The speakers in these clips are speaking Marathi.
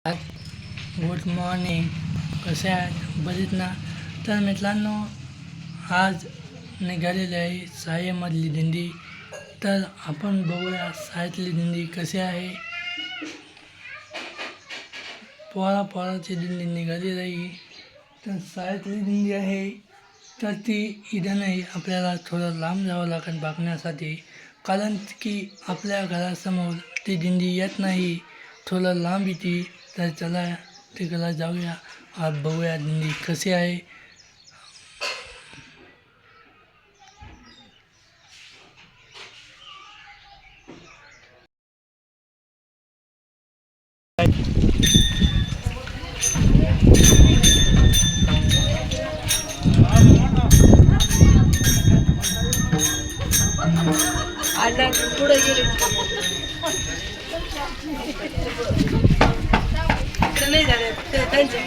Good morning. कसे आहेत? बरेच ना? तर मित्रांनो, आज निघालेली आहे शाळेमधली दिंडी. तर आपण बघूया शाळेतली दिंडी कशी आहे. पोराची दिंडी निघालेली आहे. तर शाळेतली दिंडी आहे, तर ती इथं नाही, आपल्याला थोडं लांब जावं लागेल बघण्यासाठी, कारण की आपल्या घरासमोर ती दिंडी येत नाही, थोडं लांब येते. तर चला तिकडं जाऊया, आज बघूया दिंडी कशी आहे. पुढे गेले नाही झाले त्यांच्या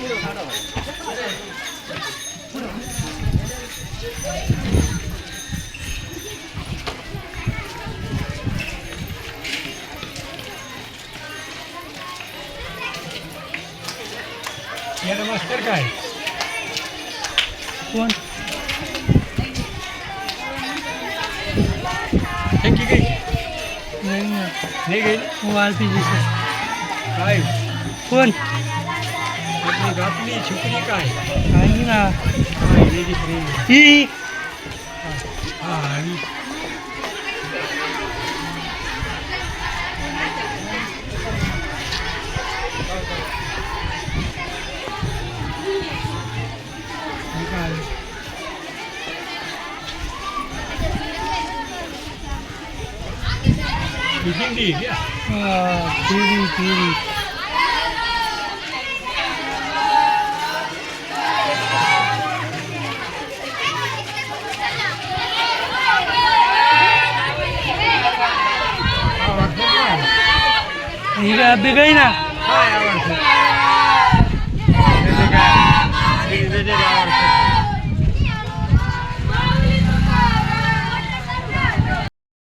नमस्कार. काय कोण नक्की काही नाही ना, नाही गेली वाळपी दिसत. काय कोण आपली गापली छुकली काय काही ना, काय लेडीज रे. ही हा आणि काय दिंडी घ्या. पिरी आवडतं काय ही काय अभि काही ना. काय आवडतं